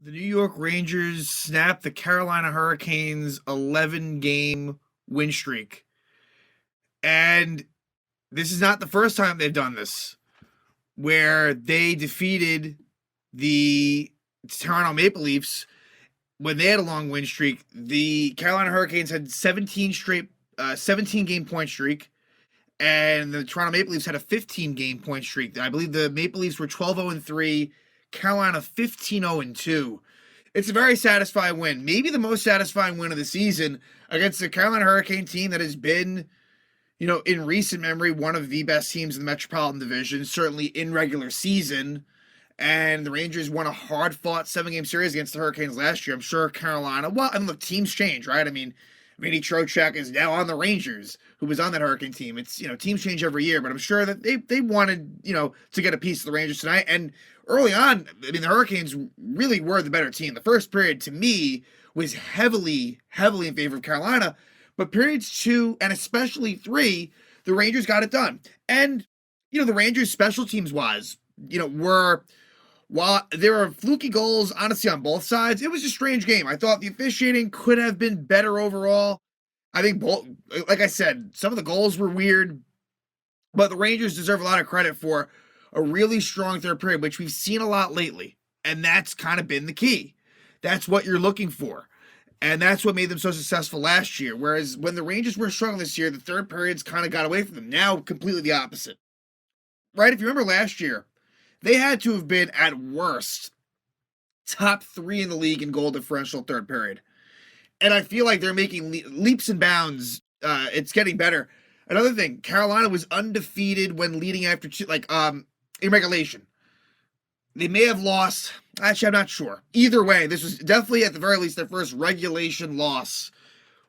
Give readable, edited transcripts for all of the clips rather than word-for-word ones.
The New York Rangers snapped the Carolina Hurricanes 11-game win streak. And this is not the first time they've done this, where they defeated the Toronto Maple Leafs when they had a long win streak. The Carolina Hurricanes had 17 game point streak, and the Toronto Maple Leafs had a 15 game point streak. I believe the Maple Leafs were 12-0-3, Carolina 15-0-2. It's a very satisfying win, maybe the most satisfying win of the season against the Carolina Hurricane team that has been, in recent memory, one of the best teams in the Metropolitan Division, certainly in regular season. And the Rangers won a hard-fought 7-game series against the Hurricanes last year. I'm sure Carolina, well, and look, teams change, right? I mean, Vinny Trocheck is now on the Rangers, who was on that Hurricane team. It's, teams change every year, but I'm sure that they wanted, to get a piece of the Rangers tonight. And early on, I mean, the Hurricanes really were the better team. The first period, to me, was heavily, heavily in favor of Carolina. But periods 2 and especially 3, the Rangers got it done. And, the Rangers special teams wise, while there were fluky goals, honestly, on both sides, it was a strange game. I thought the officiating could have been better overall. I think both, like I said, some of the goals were weird, but the Rangers deserve a lot of credit for a really strong third period, which we've seen a lot lately. And that's kind of been the key. That's what you're looking for. And that's what made them so successful last year. Whereas when the Rangers were struggling this year, the third periods kind of got away from them. Now, completely the opposite. Right? If you remember last year, they had to have been, at worst, top 3 in the league in goal differential third period. And I feel like they're making leaps and bounds. It's getting better. Another thing, Carolina was undefeated when leading after 2, in regulation. They may have lost. Actually, I'm not sure. Either way, this was definitely, at the very least, their first regulation loss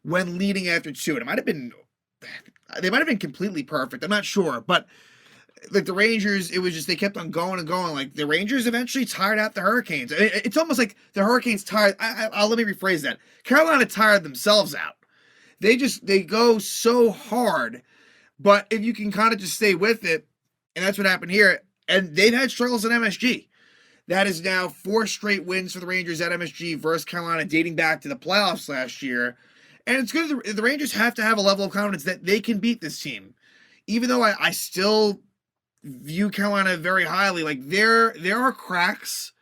when leading after 2. And they might have been completely perfect. I'm not sure. But like the Rangers, it was just they kept on going and going. Like the Rangers eventually tired out the Hurricanes. It's almost like the Hurricanes tired. I'll let me rephrase that. Carolina tired themselves out. They go so hard, but if you can kind of just stay with it, and that's what happened here. And they've had struggles at MSG. That is now 4 straight wins for the Rangers at MSG versus Carolina, dating back to the playoffs last year. And it's good. The Rangers have to have a level of confidence that they can beat this team, even though I still view Carolina very highly. Like there are cracks,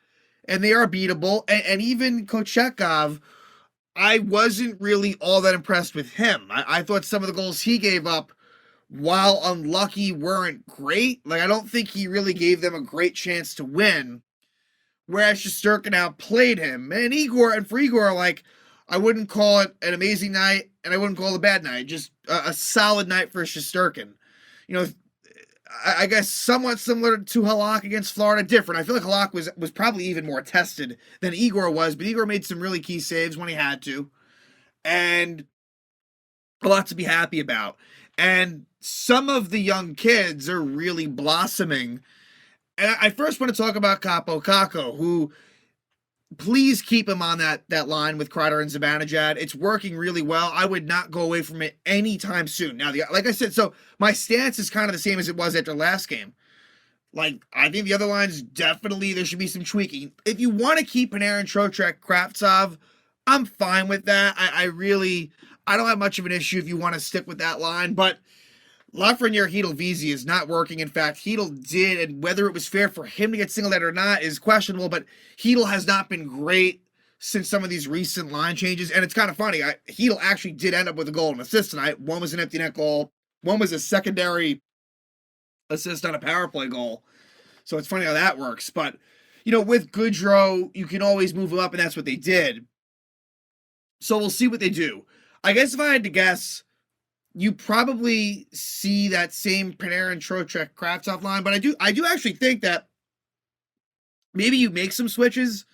and they are beatable. And even Kochetkov, I wasn't really all that impressed with him. I thought some of the goals he gave up, while unlucky, weren't great. Like I don't think he really gave them a great chance to win. Whereas Shesterkin outplayed him. And for Igor, like I wouldn't call it an amazing night, and I wouldn't call it a bad night. Just a solid night for Shesterkin. I guess somewhat similar to Halak against Florida, different. I feel like Halak was probably even more tested than Igor was, but Igor made some really key saves when he had to, and a lot to be happy about. And some of the young kids are really blossoming. And I first want to talk about Kakko, who, please keep him on that line with Kreider and Zibanejad. It's working really well. I would not go away from it anytime soon. Now, like I said, so my stance is kind of the same as it was after last game. Like, I think the other lines, definitely there should be some tweaking. If you want to keep Panarin, Trocheck, Kravtsov, I'm fine with that. I don't have much of an issue if you want to stick with that line, but Lafreniere, Hedl, Vesey is not working. In fact, Hedl did, and whether it was fair for him to get singled out or not is questionable, but Hedl has not been great since some of these recent line changes, and it's kind of funny. Hedl actually did end up with a goal and assist tonight. One was an empty net goal. One was a secondary assist on a power play goal. So it's funny how that works. But, with Goodrow, you can always move him up, and that's what they did. So we'll see what they do. I guess if I had to guess, you probably see that same Panarin, Trocheck, Kravtsov line, but I do actually think that maybe you make some switches.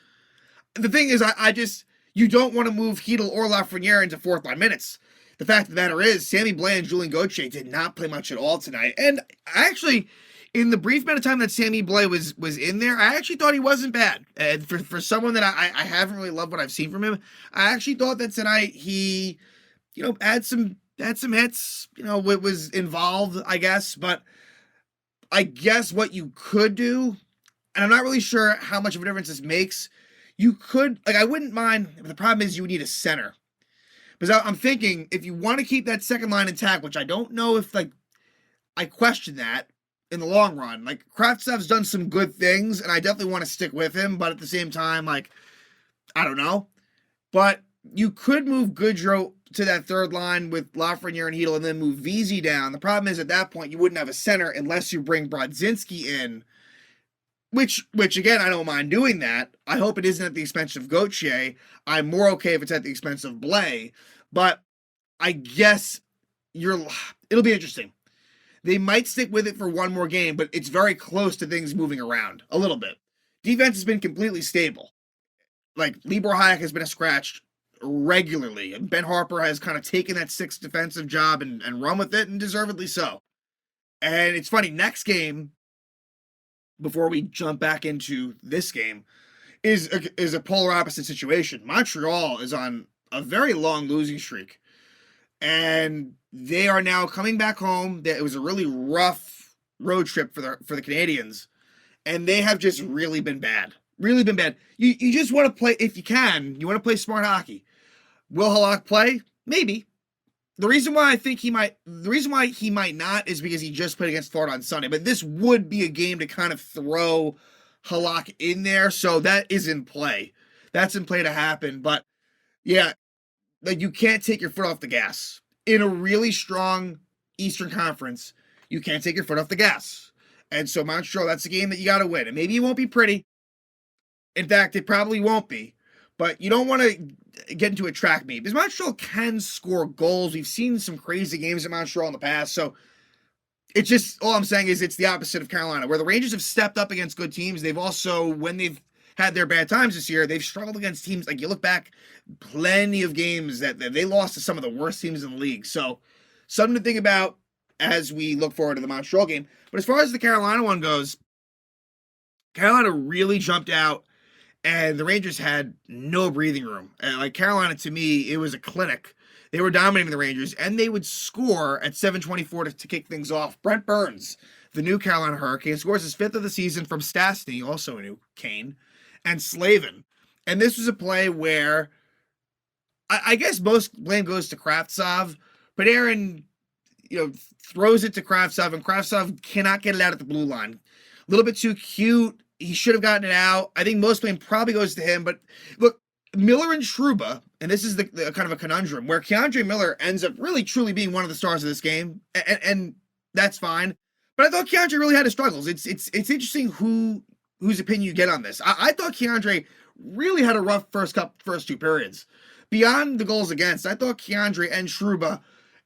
The thing is, you don't want to move Hedl or Lafreniere into fourth line minutes. The fact of the matter is, Sammy Blais and Julien Gauthier did not play much at all tonight. And actually, in the brief amount of time that Sammy Blais was in there, I actually thought he wasn't bad. And for someone that I haven't really loved what I've seen from him, I actually thought that tonight he, had some hits, what was involved, I guess. But I guess what you could do, and I'm not really sure how much of a difference this makes, You could, like, I wouldn't mind. The problem is you would need a center. Because I'm thinking if you want to keep that second line intact, which I don't know if, like, I question that in the long run. Like, Kravtsov's done some good things, and I definitely want to stick with him, but at the same time, like, I don't know. But you could move Goodrow to that third line with Lafreniere and Hedel and then move VZ down. The problem is at that point you wouldn't have a center unless you bring Brodzinski in, which again, I don't mind doing that. I hope it isn't at the expense of Gauthier. I'm more okay if it's at the expense of Blais. But I guess it'll be interesting. They might stick with it for one more game, but it's very close to things moving around a little bit. Defense has been completely stable. Like, Libor Hajek has been a scratch regularly, and Ben Harper has kind of taken that sixth defensive job and run with it, and deservedly so. And it's funny, next game, before we jump back into this game, is a polar opposite situation. Montreal is on a very long losing streak, and they are now coming back home. It was a really rough road trip for the Canadiens, and they have just really been bad. Really been bad. You just want to play, if you can, you want to play smart hockey. Will Halak play? Maybe. The reason why he might not is because he just played against Florida on Sunday. But this would be a game to kind of throw Halak in there, so that is in play. That's in play to happen. But yeah, like, you can't take your foot off the gas. In a really strong Eastern Conference, you can't take your foot off the gas. And so Montreal, that's a game that you got to win. And maybe it won't be pretty. In fact, it probably won't be. But you don't want to get into a track meet because Montreal can score goals. We've seen some crazy games in Montreal in the past. So it's just, all I'm saying is it's the opposite of Carolina, where the Rangers have stepped up against good teams. They've also, when they've had their bad times this year, they've struggled against teams. Like, you look back, plenty of games that they lost to some of the worst teams in the league. So something to think about as we look forward to the Montreal game. But as far as the Carolina one goes, Carolina really jumped out, and the Rangers had no breathing room. And like, Carolina, to me, it was a clinic. They were dominating the Rangers, and they would score at 7:24 to kick things off. Brent Burns, the new Carolina Hurricane, scores his fifth of the season from Stastny, also a new Kane, and Slavin. And this was a play where I guess most blame goes to Kravtsov, but Aaron, throws it to Kravtsov, and Kravtsov cannot get it out at the blue line. A little bit too cute. He should have gotten it out. I think most blame probably goes to him. But look, Miller and Trouba, and this is the kind of a conundrum, where Keandre Miller ends up really truly being one of the stars of this game, and that's fine. But I thought Keandre really had his struggles. It's interesting whose opinion you get on this. I thought Keandre really had a rough first two periods. Beyond the goals against, I thought Keandre and Trouba,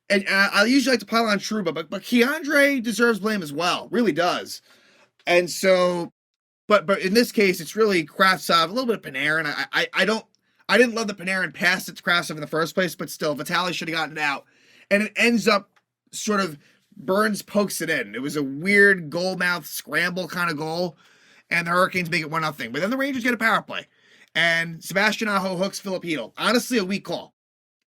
and I usually like to pile on Trouba, but Keandre deserves blame as well, really does. And so, but in this case, it's really Kravtsov, a little bit of Panarin. I didn't love the Panarin pass it to Kravtsov in the first place, but still, Vitale should have gotten it out. And it ends up sort of, Burns pokes it in. It was a weird goal mouth scramble kind of goal, and the Hurricanes make it 1-0. But then the Rangers get a power play, and Sebastian Aho hooks Philip Hedel. Honestly, a weak call.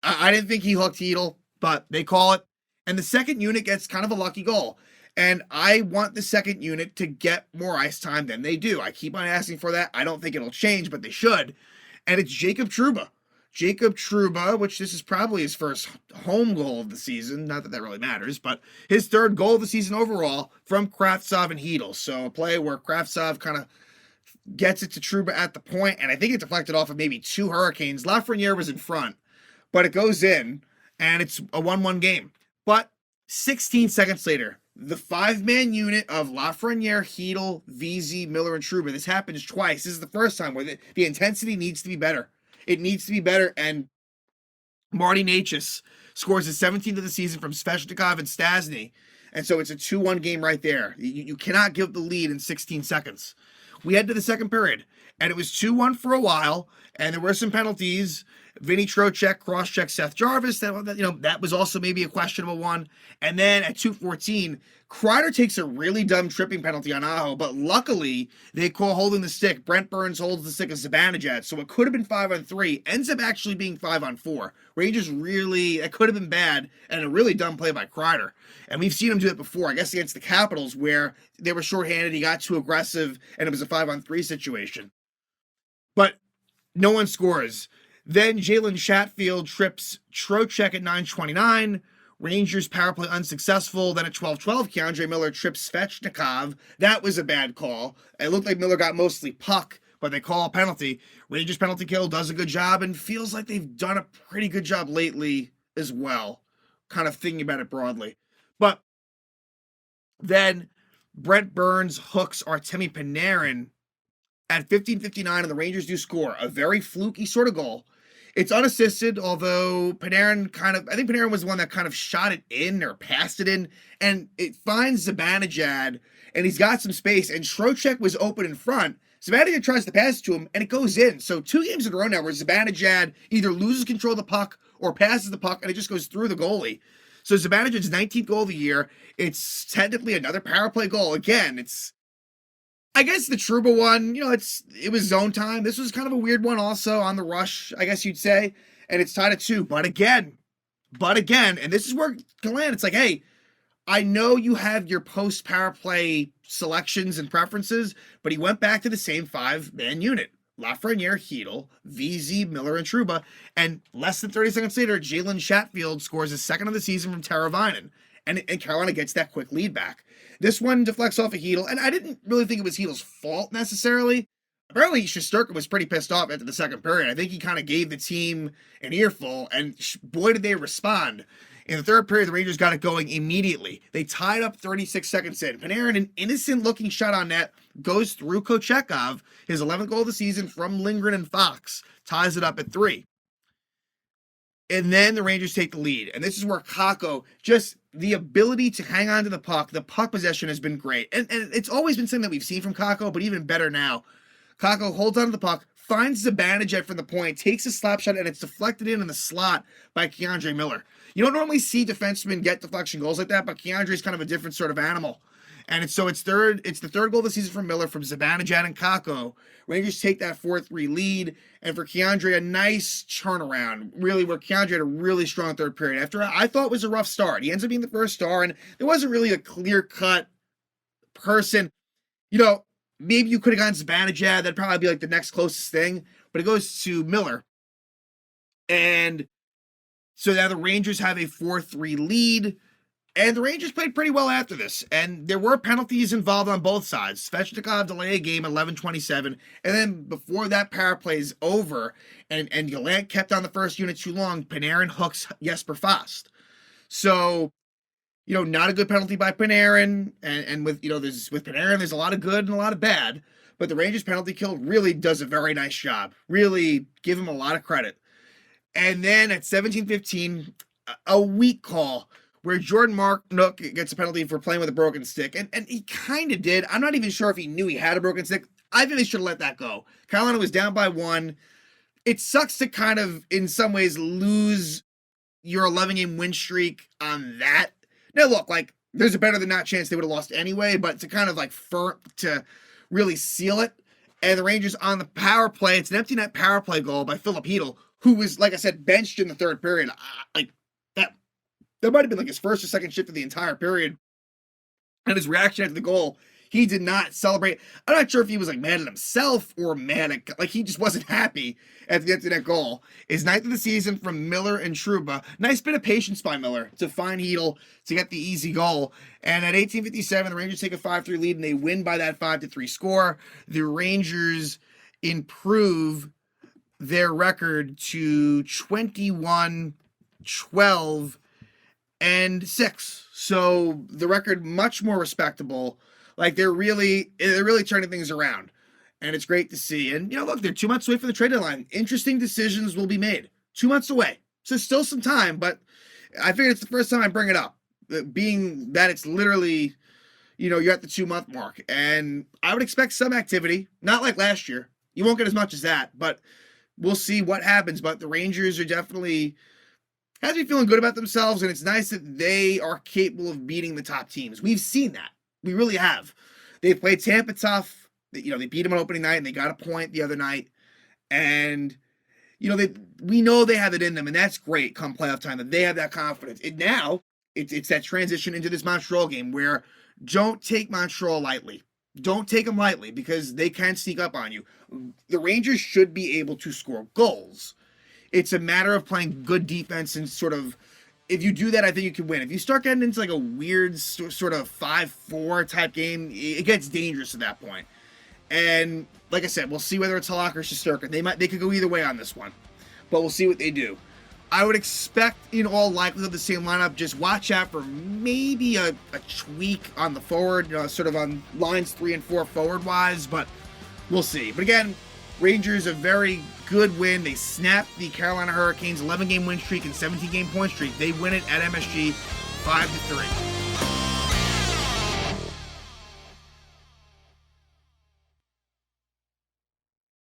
I didn't think he hooked Hedel, but they call it. And the second unit gets kind of a lucky goal. And I want the second unit to get more ice time than they do. I keep on asking for that. I don't think it'll change, but they should. And it's Jacob Trouba. Jacob Trouba, which this is probably his first home goal of the season. Not that that really matters, but his third goal of the season overall from Kravtsov and Hedel. So a play where Kravtsov kind of gets it to Trouba at the point, and I think it deflected off of maybe two Hurricanes. Lafreniere was in front, but it goes in, and it's a 1-1 game. But 16 seconds later, the five-man unit of Lafreniere, Hedel, VZ, Miller, and Trouba. This happens twice. This is the first time where the intensity needs to be better. It needs to be better, and Marty Necas scores his 17th of the season from Svechnikov and Stastny, and so it's a 2-1 game right there. You cannot give the lead in 16 seconds. We head to the second period, and it was 2-1 for a while, and there were some penalties. Vinny Trocheck cross-checked Seth Jarvis. That was also maybe a questionable one. And then at 2:14, Kreider takes a really dumb tripping penalty on Aho, but luckily they call holding the stick. Brent Burns holds the stick of Zibanejad, so it could have been 5-on-3. Ends up actually being 5-on-4. Rangers that could have been bad, and a really dumb play by Kreider. And we've seen him do it before, I guess against the Capitals, where they were shorthanded, he got too aggressive, and it was a 5-on-3 situation. But No one scores. Then Jalen Chatfield trips Trocheck at 9:29. Rangers power play unsuccessful. Then at 12:12, Keandre Miller trips Svechnikov. That was a bad call. It looked like Miller got mostly puck, but they call a penalty. Rangers penalty kill does a good job and feels like they've done a pretty good job lately as well, kind of thinking about it broadly. But then Brent Burns hooks Artemi Panarin at 15:59, and the Rangers do score a very fluky sort of goal. It's unassisted, although I think Panarin was the one that kind of shot it in or passed it in, and it finds Zibanejad, and he's got some space, and Trocheck was open in front. Zibanejad tries to pass it to him, and it goes in. So 2 games in a row now where Zibanejad either loses control of the puck or passes the puck, and it just goes through the goalie. So Zibanejad's 19th goal of the year. It's technically another power play goal. Again, I guess the Trouba one, it was zone time. This was kind of a weird one also on the rush, I guess you'd say. And it's tied at 2. But again, and this is where it can land. It's like, hey, I know you have your post power play selections and preferences, but he went back to the same 5-man unit. Lafreniere, Hedel, VZ, Miller, and Trouba. And less than 30 seconds later, Jalen Chatfield scores his second of the season from Teravainen. And Carolina gets that quick lead back. This one deflects off of Hedel, and I didn't really think it was Hedel's fault necessarily. Apparently, Shesterkin was pretty pissed off after the second period. I think he kind of gave the team an earful, and boy, did they respond. In the third period, the Rangers got it going immediately. They tied up 36 seconds in. Panarin, an innocent-looking shot on net, goes through Kochetkov, his 11th goal of the season from Lindgren and Fox, ties it up at 3. And then the Rangers take the lead. And this is where Kakko, just the ability to hang on to the puck possession has been great. And it's always been something that we've seen from Kakko, but even better now. Kakko holds on to the puck, finds Zibanejad from the point, takes a slap shot, and it's deflected in the slot by Keandre Miller. You don't normally see defensemen get deflection goals like that, but Keandre's kind of a different sort of animal. And it's the third goal of the season from Miller from Zibanejad and Kakko. Rangers take that 4-3 lead, and for Keandre, a nice turnaround, really, where Keandre had a really strong third period. After I thought it was a rough start. He ends up being the first star, and there wasn't really a clear-cut person. Maybe you could have gone Zibanejad, that'd probably be like the next closest thing, but it goes to Miller. And so now the Rangers have a 4-3 lead. And the Rangers played pretty well after this. And there were penalties involved on both sides. Svechnikov delay a game at 11:27. And then before that power play is over, and Gallant kept on the first unit too long, Panarin hooks Jesper Fast. So, not a good penalty by Panarin. And with Panarin, there's a lot of good and a lot of bad. But the Rangers penalty kill really does a very nice job. Really give him a lot of credit. And then at 17:15, a weak call where Jordan Marknook gets a penalty for playing with a broken stick. And he kind of did. I'm not even sure if he knew he had a broken stick. I think they should have let that go. Carolina was down by 1. It sucks to kind of, in some ways, lose your 11-game win streak on that. Now, look, there's a better than not chance they would have lost anyway, but to kind of, to really seal it. And the Rangers on the power play, it's an empty net power play goal by Philip Hedel, who was, like I said, benched in the third period. That might have been his first or second shift of the entire period. And his reaction after the goal, he did not celebrate. I'm not sure if he was mad at himself or mad at, he just wasn't happy at the empty net goal. His 9th of the season from Miller and Trouba. Nice bit of patience by Miller to find Hedel to get the easy goal. And at 18:57, the Rangers take a 5-3 lead and they win by that 5-3 score. The Rangers improve their record to 21-12 and 6. So the record much more respectable. They're really turning things around. And it's great to see. And look, they're 2 months away from the trade deadline. Interesting decisions will be made. 2 months away. So still some time, but I figured it's the first time I bring it up. Being that it's literally, you're at the 2-month mark. And I would expect some activity. Not like last year. You won't get as much as that, but we'll see what happens. But the Rangers are definitely has me feeling good about themselves, and it's nice that they are capable of beating the top teams. We've seen that. We really have. They played Tampa tough. They beat them on opening night, and they got a point the other night. And, we know they have it in them, and that's great come playoff time, that they have that confidence. It's that transition into this Montreal game where don't take Montreal lightly. Don't take them lightly because they can sneak up on you. The Rangers should be able to score goals. It's a matter of playing good defense and sort of, if you do that, I think you can win. If you start getting into like a weird sort of 5-4 type game, it gets dangerous at that point. And like I said, we'll see whether it's Halak or Shesterkin. They could go either way on this one, but we'll see what they do. I would expect, in all likelihood, the same lineup. Just watch out for maybe a tweak on the forward, sort of on lines 3 and 4 forward-wise, but we'll see. But again, Rangers, a very good win. They snapped the Carolina Hurricanes' 11-game win streak and 17-game point streak. They win it at MSG 5-3.